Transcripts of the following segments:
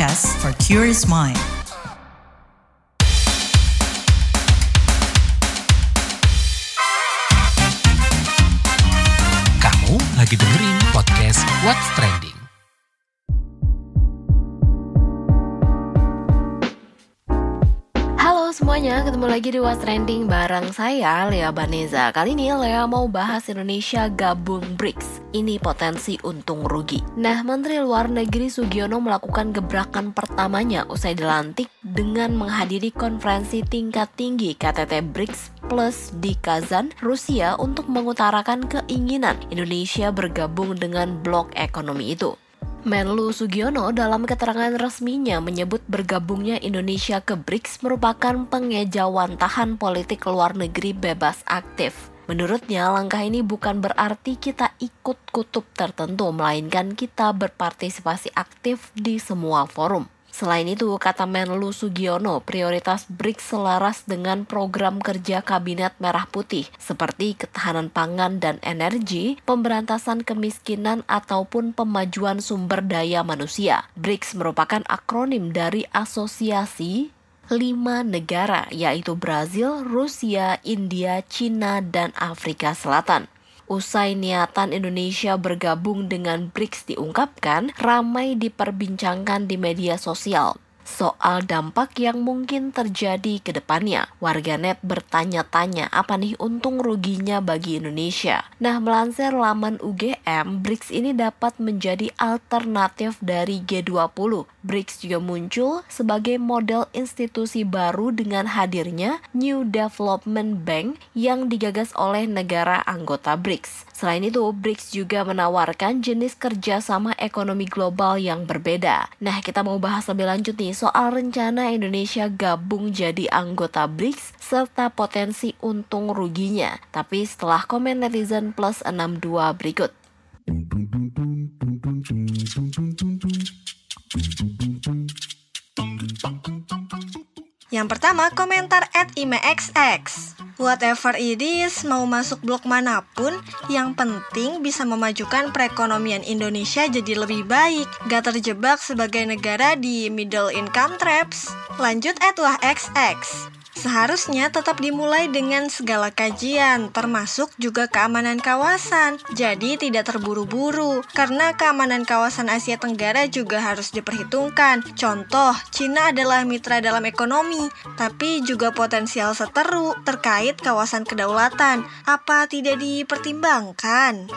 podcast for curious mind. Kamu lagi dengerin podcast What's Trending. Halo semuanya, ketemu lagi di What's Trending bareng saya, Lea Baneza. Kali ini Lea mau bahas Indonesia gabung BRICS. Ini potensi untung rugi. Nah, Menteri Luar Negeri Sugiono melakukan gebrakan pertamanya usai dilantik dengan menghadiri konferensi tingkat tinggi KTT BRICS Plus di Kazan, Rusia untuk mengutarakan keinginan Indonesia bergabung dengan blok ekonomi itu. Menlu Sugiono dalam keterangan resminya menyebut bergabungnya Indonesia ke BRICS merupakan pengejawantahan politik luar negeri bebas aktif. Menurutnya, langkah ini bukan berarti kita ikut kutub tertentu, melainkan kita berpartisipasi aktif di semua forum. Selain itu, kata Menlu Sugiono, prioritas BRICS selaras dengan program kerja Kabinet Merah Putih seperti ketahanan pangan dan energi, pemberantasan kemiskinan, ataupun pemajuan sumber daya manusia. BRICS merupakan akronim dari asosiasi 5 negara, yaitu Brazil, Rusia, India, Cina, dan Afrika Selatan. Usai niatan Indonesia bergabung dengan BRICS diungkapkan, ramai diperbincangkan di media sosial soal dampak yang mungkin terjadi ke depannya. Warganet bertanya-tanya apa nih untung ruginya bagi Indonesia. Nah, melansir laman UGM, BRICS ini dapat menjadi alternatif dari G20. BRICS juga muncul sebagai model institusi baru dengan hadirnya New Development Bank yang digagas oleh negara anggota BRICS. Selain itu, BRICS juga menawarkan jenis kerjasama ekonomi global yang berbeda. Nah, kita mau bahas lebih lanjut nih soal rencana Indonesia gabung jadi anggota BRICS serta potensi untung ruginya. Tapi setelah komen netizen plus 62 berikut. Yang pertama, komentar @imexx. Whatever it is, mau masuk blok manapun, yang penting bisa memajukan perekonomian Indonesia jadi lebih baik, gak terjebak sebagai negara di middle income traps. Lanjut @wahxx. Seharusnya tetap dimulai dengan segala kajian, termasuk juga keamanan kawasan. Jadi tidak terburu-buru, karena keamanan kawasan Asia Tenggara juga harus diperhitungkan. Contoh, Cina adalah mitra dalam ekonomi, tapi juga potensial seteru terkait kawasan kedaulatan. Apa tidak dipertimbangkan?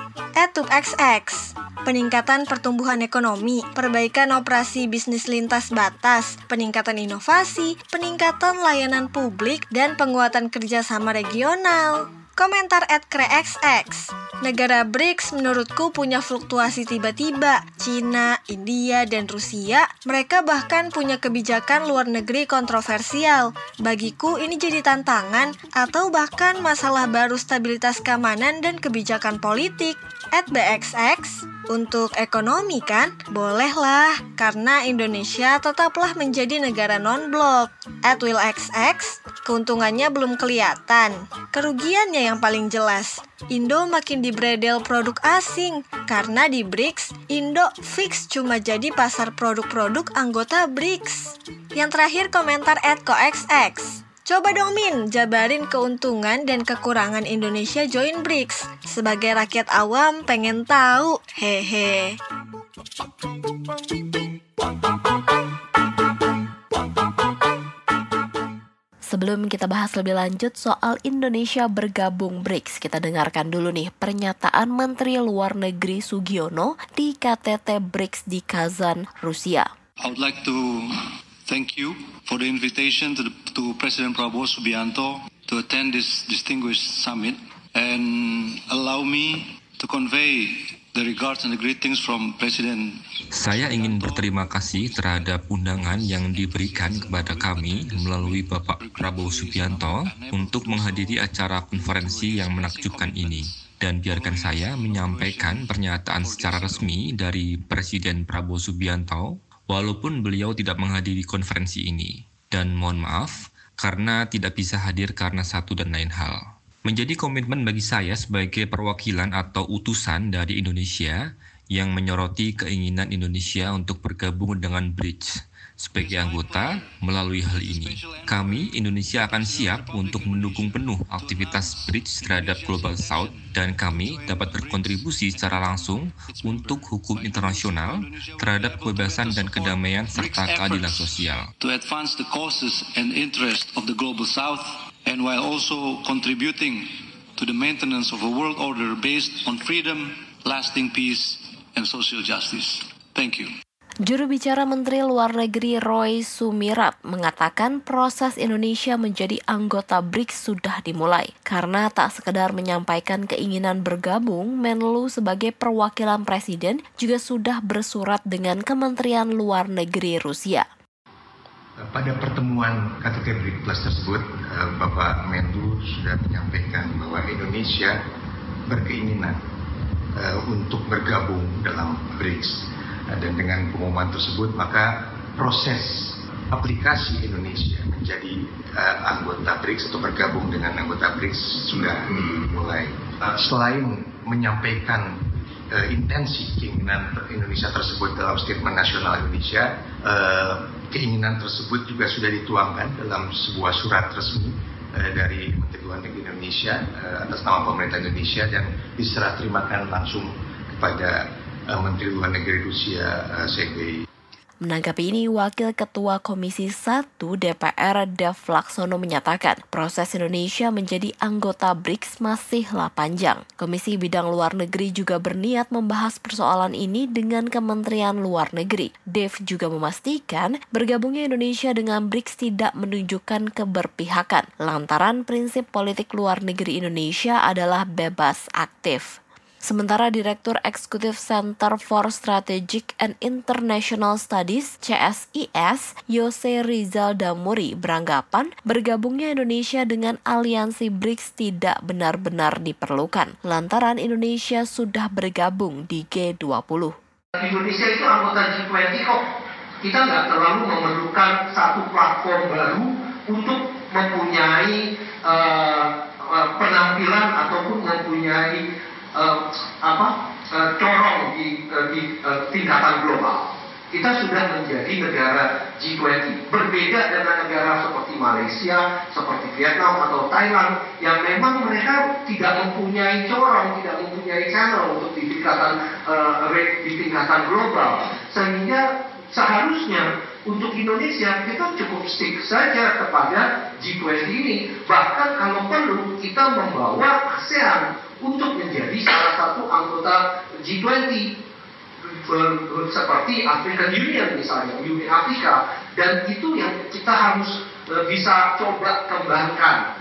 @tubexx. Peningkatan pertumbuhan ekonomi, perbaikan operasi bisnis lintas batas, peningkatan inovasi, peningkatan layanan publik, dan penguatan kerjasama regional. Komentar @krexx. Negara BRICS menurutku punya fluktuasi tiba-tiba. Cina, India, dan Rusia, mereka bahkan punya kebijakan luar negeri kontroversial. Bagiku ini jadi tantangan atau bahkan masalah baru stabilitas keamanan dan kebijakan politik. @bxx. Untuk ekonomi kan? Bolehlah, karena Indonesia tetaplah menjadi negara non-blok. @willxx. Keuntungannya belum kelihatan. Kerugiannya yang paling jelas. Indo makin dibredel produk asing. Karena di BRICS, Indo fix cuma jadi pasar produk-produk anggota BRICS. Yang terakhir komentar @koxx. Coba dong Min, jabarin keuntungan dan kekurangan Indonesia join BRICS. Sebagai rakyat awam pengen tahu, hehe. Sebelum kita bahas lebih lanjut soal Indonesia bergabung BRICS, kita dengarkan dulu nih pernyataan Menteri Luar Negeri Sugiono di KTT BRICS di Kazan, Rusia. I would like to thank you for the invitation to President Prabowo Subianto to attend this distinguished summit and allow me to convey the regards and the greetings from President. Saya ingin berterima kasih terhadap undangan yang diberikan kepada kami melalui Bapak Prabowo Subianto untuk menghadiri acara konferensi yang menakjubkan ini. Dan biarkan saya menyampaikan pernyataan secara resmi dari Presiden Prabowo Subianto, walaupun beliau tidak menghadiri konferensi ini. Dan mohon maaf, karena tidak bisa hadir karena satu dan lain hal. Menjadi komitmen bagi saya sebagai perwakilan atau utusan dari Indonesia yang menyoroti keinginan Indonesia untuk bergabung dengan BRICS Sebagai anggota, melalui hal ini, kami Indonesia akan siap untuk mendukung penuh aktivitas bridge terhadap Global South dan kami dapat berkontribusi secara langsung untuk hukum internasional terhadap kebebasan dan kedamaian serta keadilan sosial. To advance the causes and interest of the Global South and while also contributing to the maintenance of a world order based on freedom, lasting peace, and social justice. Thank you. Juru bicara Menteri Luar Negeri Roy Sumirat mengatakan proses Indonesia menjadi anggota BRICS sudah dimulai. Karena tak sekedar menyampaikan keinginan bergabung, Menlu sebagai perwakilan Presiden juga sudah bersurat dengan Kementerian Luar Negeri Rusia. Pada pertemuan KTT BRICS Plus tersebut, Bapak Menlu sudah menyampaikan bahwa Indonesia berkeinginan untuk bergabung dalam BRICS. Dan dengan pengumuman tersebut, maka proses aplikasi Indonesia menjadi anggota BRICS atau bergabung dengan anggota BRICS sudah dimulai. Selain menyampaikan intensi keinginan Indonesia tersebut dalam Statement Nasional Indonesia, keinginan tersebut juga sudah dituangkan dalam sebuah surat resmi dari Menteri Luar Negeri Indonesia atas nama pemerintah Indonesia dan diserah terimakan langsung kepada Menteri Luar Negeri Rusia, Sergei. Menanggapi ini, Wakil Ketua Komisi 1 DPR Dev Laksono menyatakan proses Indonesia menjadi anggota BRICS masihlah panjang. Komisi Bidang Luar Negeri juga berniat membahas persoalan ini dengan Kementerian Luar Negeri. Dev juga memastikan bergabungnya Indonesia dengan BRICS tidak menunjukkan keberpihakan, lantaran prinsip politik luar negeri Indonesia adalah bebas aktif. Sementara Direktur Eksekutif Center for Strategic and International Studies CSIS, Yose Rizal Damuri, beranggapan bergabungnya Indonesia dengan aliansi BRICS tidak benar-benar diperlukan, lantaran Indonesia sudah bergabung di G20. Indonesia itu anggota G20 kok. Kita nggak terlalu memerlukan satu platform baru untuk mempunyai penampilan ataupun mempunyai corong di tingkatan global. Kita sudah menjadi negara G20. Berbeda dengan negara seperti Malaysia, seperti Vietnam atau Thailand yang memang mereka tidak mempunyai corong, tidak mempunyai channel untuk di tingkatan global. Sehingga seharusnya untuk Indonesia kita cukup stick saja kepada G20 ini. Bahkan kalau perlu kita membawa ASEAN untuk menjadi salah satu anggota G20 seperti African Union misalnya, Uni Afrika, dan itu yang kita harus bisa coba kembangkan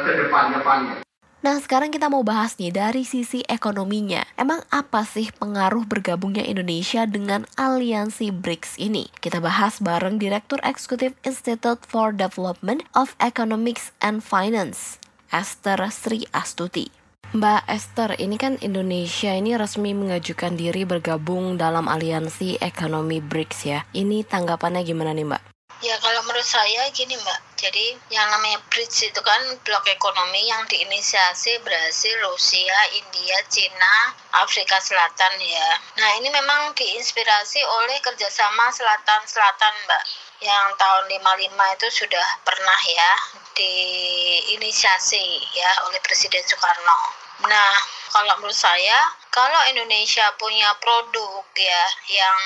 ke depannya. Nah, sekarang kita mau bahas nih dari sisi ekonominya. Emang apa sih pengaruh bergabungnya Indonesia dengan aliansi BRICS ini? Kita bahas bareng Direktur Eksekutif Institute for Development of Economics and Finance, Esther Sri Astuti. Mbak Esther, ini kan Indonesia ini resmi mengajukan diri bergabung dalam aliansi ekonomi BRICS ya. Ini tanggapannya gimana nih Mbak? Ya kalau menurut saya gini Mbak, jadi yang namanya BRICS itu kan blok ekonomi yang diinisiasi Brasil, Rusia, India, Cina, Afrika Selatan ya. Nah ini memang diinspirasi oleh kerjasama Selatan-Selatan Mbak, yang tahun 55 itu sudah pernah ya diinisiasi ya oleh Presiden Soekarno. Nah kalau menurut saya, kalau Indonesia punya produk ya yang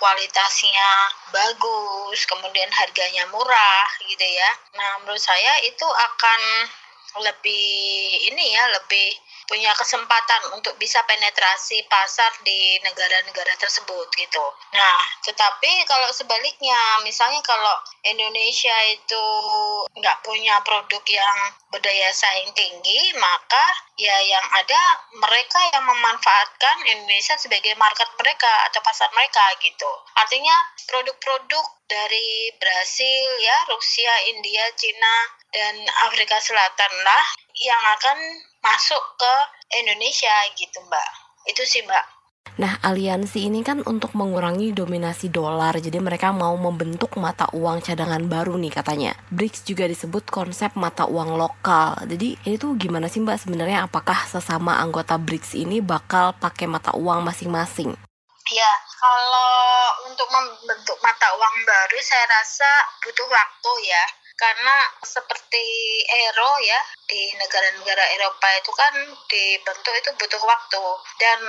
kualitasnya bagus, kemudian harganya murah gitu ya. Nah, menurut saya itu akan lebih punya kesempatan untuk bisa penetrasi pasar di negara-negara tersebut gitu. Nah, tetapi kalau sebaliknya, misalnya kalau Indonesia itu nggak punya produk yang berdaya saing tinggi, maka ya yang ada mereka yang memanfaatkan Indonesia sebagai market mereka atau pasar mereka gitu. Artinya produk-produk dari Brasil ya, Rusia, India, Cina, dan Afrika Selatan lah yang akan masuk ke Indonesia gitu Mbak. Itu sih Mbak. Nah, aliansi ini kan untuk mengurangi dominasi dolar, jadi mereka mau membentuk mata uang cadangan baru nih katanya. BRICS juga disebut konsep mata uang lokal. Jadi ini tuh gimana sih Mbak sebenarnya, apakah sesama anggota BRICS ini bakal pakai mata uang masing-masing? Ya, kalau untuk membentuk mata uang baru saya rasa butuh waktu ya. Karena seperti euro ya, di negara-negara Eropa itu kan dibentuk itu butuh waktu. Dan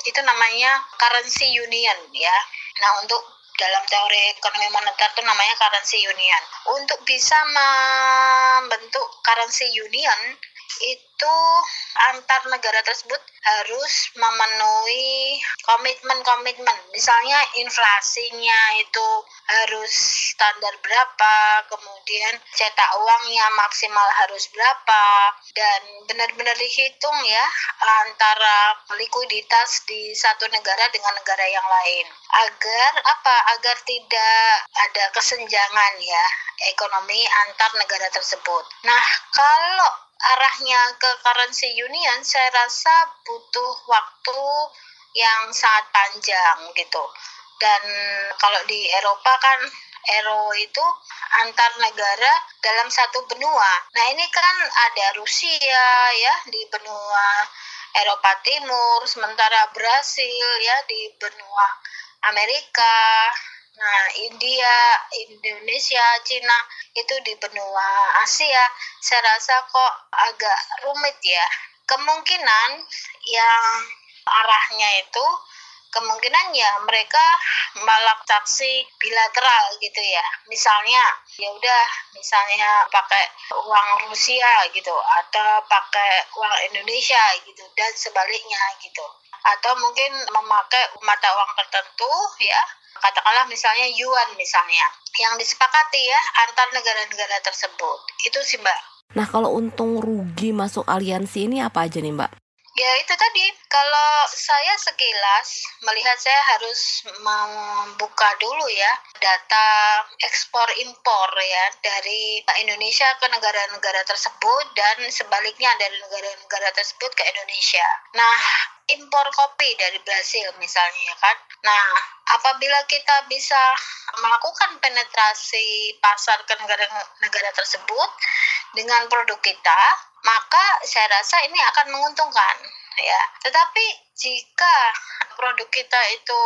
itu namanya currency union ya. Nah, untuk dalam teori ekonomi moneter itu namanya currency union. Untuk bisa membentuk currency union, itu antar negara tersebut harus memenuhi komitmen-komitmen. Misalnya inflasinya itu harus standar berapa, kemudian cetak uangnya maksimal harus berapa, dan benar-benar dihitung ya antara likuiditas di satu negara dengan negara yang lain. Agar tidak ada kesenjangan ya ekonomi antar negara tersebut. Nah, kalau arahnya ke currency union, saya rasa butuh waktu yang sangat panjang gitu. Dan kalau di Eropa kan euro itu antar negara dalam satu benua. Nah, ini kan ada Rusia ya di benua Eropa Timur, sementara Brasil ya di benua Amerika. Nah, Indonesia, Cina itu di benua Asia. Saya rasa kok agak rumit ya. Kemungkinan yang arahnya itu kemungkinan ya mereka malah transaksi bilateral gitu ya. Misalnya misalnya pakai uang Rusia gitu atau pakai uang Indonesia gitu dan sebaliknya gitu. Atau mungkin memakai mata uang tertentu ya. Katakanlah misalnya yuan misalnya yang disepakati ya antar negara-negara tersebut. Itu sih Mbak. Nah, kalau untung rugi masuk aliansi ini apa aja nih Mbak? Ya itu tadi, kalau saya sekilas melihat saya harus membuka dulu ya data ekspor impor ya dari Indonesia ke negara-negara tersebut dan sebaliknya dari negara-negara tersebut ke Indonesia. Nah, impor kopi dari Brasil misalnya kan. Nah, apabila kita bisa melakukan penetrasi pasar ke negara-negara tersebut dengan produk kita, maka saya rasa ini akan menguntungkan ya. Tetapi jika produk kita itu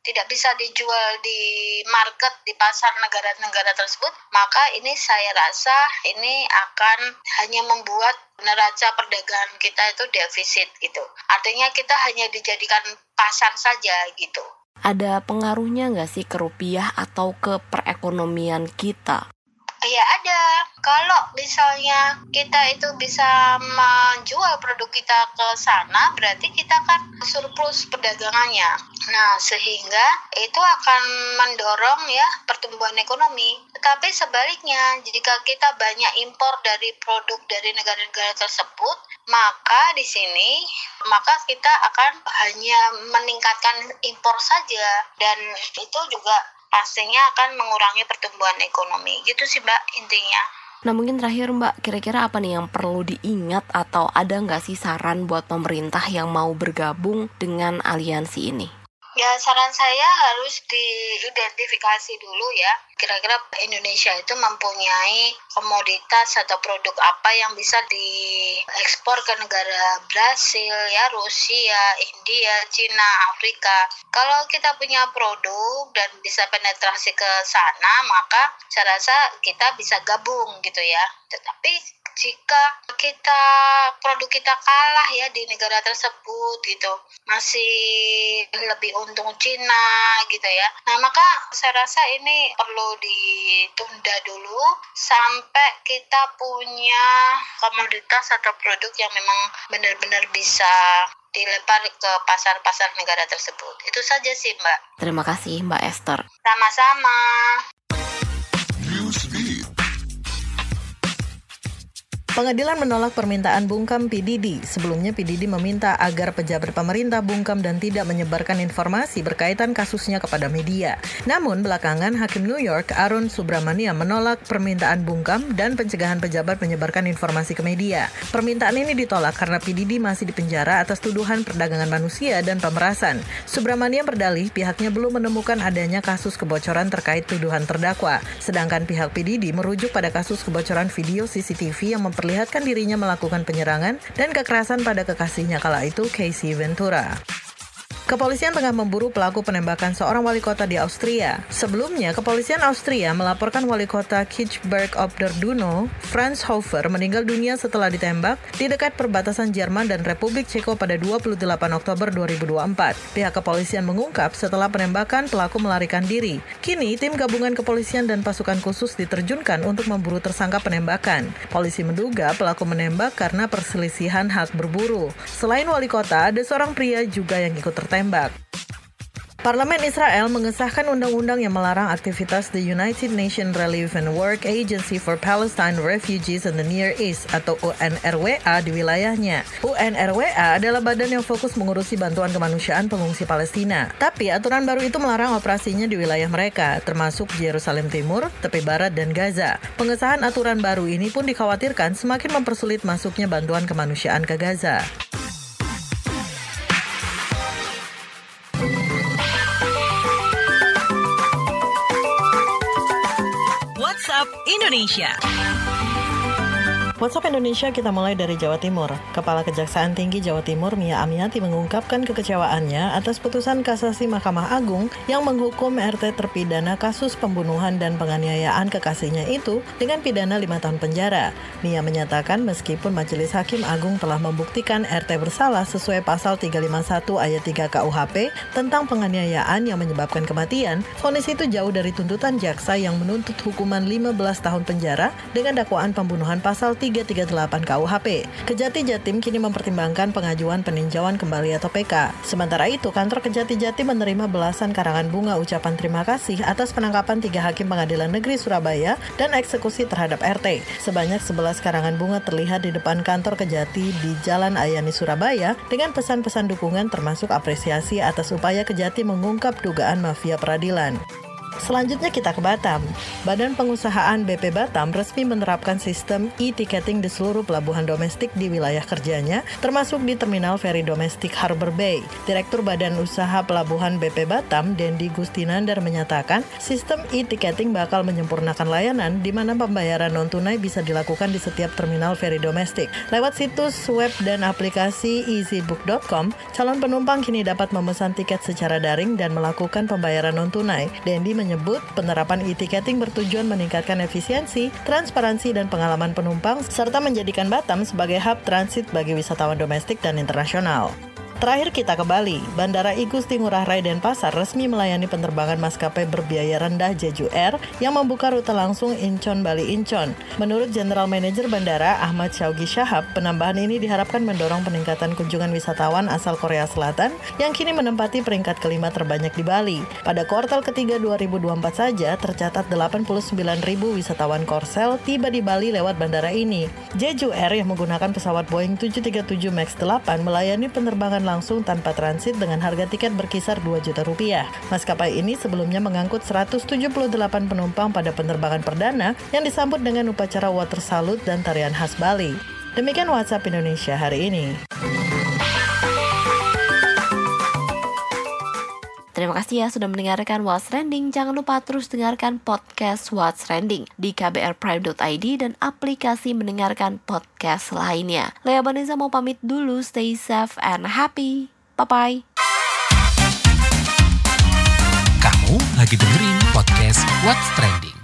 tidak bisa dijual di market di pasar negara-negara tersebut, maka ini saya rasa ini akan hanya membuat neraca perdagangan kita itu defisit gitu. Artinya kita hanya dijadikan pasar saja gitu. Ada pengaruhnya nggak sih ke rupiah atau ke perekonomian kita? Ya ada. Kalau misalnya kita itu bisa menjual produk kita ke sana, berarti kita kan surplus perdagangannya. Nah, sehingga itu akan mendorong ya pertumbuhan ekonomi. Tetapi sebaliknya, jika kita banyak impor dari produk dari negara-negara tersebut, maka di sini kita akan hanya meningkatkan impor saja, dan itu juga pastinya akan mengurangi pertumbuhan ekonomi. Gitu sih Mbak intinya. Nah, mungkin terakhir Mbak, kira-kira apa nih yang perlu diingat atau ada nggak sih saran buat pemerintah yang mau bergabung dengan aliansi ini? Ya, saran saya harus diidentifikasi dulu ya. Kira-kira Indonesia itu mempunyai komoditas atau produk apa yang bisa diekspor ke negara Brasil, ya, Rusia, India, Cina, Afrika. Kalau kita punya produk dan bisa penetrasi ke sana, maka saya rasa kita bisa gabung gitu ya. Tetapi jika produk kita kalah ya di negara tersebut gitu, masih lebih untung Cina gitu ya. Nah, maka saya rasa ini perlu ditunda dulu sampai kita punya komoditas atau produk yang memang benar-benar bisa dilempar ke pasar-pasar negara tersebut. Itu saja sih Mbak. Terima kasih Mbak Esther. Sama-sama. Pengadilan menolak permintaan bungkam P. Diddy. Sebelumnya P. Diddy meminta agar pejabat pemerintah bungkam dan tidak menyebarkan informasi berkaitan kasusnya kepada media. Namun belakangan Hakim New York Arun Subramanian menolak permintaan bungkam dan pencegahan pejabat menyebarkan informasi ke media. Permintaan ini ditolak karena P. Diddy masih dipenjara atas tuduhan perdagangan manusia dan pemerasan. Subramanian berdalih pihaknya belum menemukan adanya kasus kebocoran terkait tuduhan terdakwa. Sedangkan pihak P. Diddy merujuk pada kasus kebocoran video CCTV yang memperlihatkan dirinya melakukan penyerangan dan kekerasan pada kekasihnya kala itu, Casey Ventura. Kepolisian tengah memburu pelaku penembakan seorang wali kota di Austria. Sebelumnya, kepolisian Austria melaporkan wali kota Kirchberg ob der Donau, Franz Hofer, meninggal dunia setelah ditembak di dekat perbatasan Jerman dan Republik Ceko pada 28 Oktober 2024. Pihak kepolisian mengungkap setelah penembakan pelaku melarikan diri. Kini, tim gabungan kepolisian dan pasukan khusus diterjunkan untuk memburu tersangka penembakan. Polisi menduga pelaku menembak karena perselisihan hak berburu. Selain wali kota, ada seorang pria juga yang ikut tertembak. Parlemen Israel mengesahkan undang-undang yang melarang aktivitas The United Nations Relief and Work Agency for Palestine Refugees in the Near East atau UNRWA di wilayahnya. UNRWA adalah badan yang fokus mengurusi bantuan kemanusiaan pengungsi Palestina. Tapi aturan baru itu melarang operasinya di wilayah mereka, termasuk Yerusalem Timur, tepi barat, dan Gaza. Pengesahan aturan baru ini pun dikhawatirkan semakin mempersulit masuknya bantuan kemanusiaan ke Gaza. WhatsApp Indonesia. WhatsApp Indonesia kita mulai dari Jawa Timur. Kepala Kejaksaan Tinggi Jawa Timur Mia Amiati mengungkapkan kekecewaannya atas putusan kasasi Mahkamah Agung yang menghukum RT terpidana kasus pembunuhan dan penganiayaan kekasihnya itu dengan pidana 5 tahun penjara. Mia menyatakan meskipun Majelis Hakim Agung telah membuktikan RT bersalah sesuai pasal 351 ayat 3 KUHP tentang penganiayaan yang menyebabkan kematian, vonis itu jauh dari tuntutan jaksa yang menuntut hukuman 15 tahun penjara dengan dakwaan pembunuhan pasal 338 KUHP. Kejati Jatim kini mempertimbangkan pengajuan peninjauan kembali atau PK. Sementara itu, kantor Kejati Jatim menerima belasan karangan bunga ucapan terima kasih atas penangkapan 3 hakim Pengadilan Negeri Surabaya dan eksekusi terhadap RT. Sebanyak 11 karangan bunga terlihat di depan kantor Kejati di Jalan Ayani Surabaya dengan pesan-pesan dukungan termasuk apresiasi atas upaya Kejati mengungkap dugaan mafia peradilan. Selanjutnya kita ke Batam. Badan Pengusahaan BP Batam resmi menerapkan sistem e-ticketing di seluruh pelabuhan domestik di wilayah kerjanya, termasuk di Terminal Feri Domestik Harbor Bay. Direktur Badan Usaha Pelabuhan BP Batam, Dendi Gustinandar menyatakan, sistem e-ticketing bakal menyempurnakan layanan di mana pembayaran non-tunai bisa dilakukan di setiap terminal feri domestik. Lewat situs web dan aplikasi easybook.com, calon penumpang kini dapat memesan tiket secara daring dan melakukan pembayaran non-tunai. Dendi menyebut penerapan e-ticketing bertujuan meningkatkan efisiensi, transparansi, dan pengalaman penumpang, serta menjadikan Batam sebagai hub transit bagi wisatawan domestik dan internasional. Terakhir kita ke Bali. Bandara I Gusti Ngurah Rai Denpasar resmi melayani penerbangan maskapai berbiaya rendah Jeju Air yang membuka rute langsung Incheon Bali Incheon. Menurut General Manager Bandara Ahmad Syaugi Syahab, penambahan ini diharapkan mendorong peningkatan kunjungan wisatawan asal Korea Selatan yang kini menempati peringkat kelima terbanyak di Bali. Pada kuartal ketiga 2024 saja tercatat 89.000 wisatawan Korsel tiba di Bali lewat bandara ini. Jeju Air yang menggunakan pesawat Boeing 737 MAX 8 melayani penerbangan langsung tanpa transit dengan harga tiket berkisar Rp2 juta. Maskapai ini sebelumnya mengangkut 178 penumpang pada penerbangan perdana yang disambut dengan upacara water salute dan tarian khas Bali. Demikian WhatsApp Indonesia hari ini. Terima kasih ya sudah mendengarkan What's Trending. Jangan lupa terus dengarkan podcast What's Trending di kbrprime.id dan aplikasi mendengarkan podcast lainnya. Lea Baneza mau pamit dulu. Stay safe and happy. Bye-bye. Kamu lagi dengerin podcast What's Trending.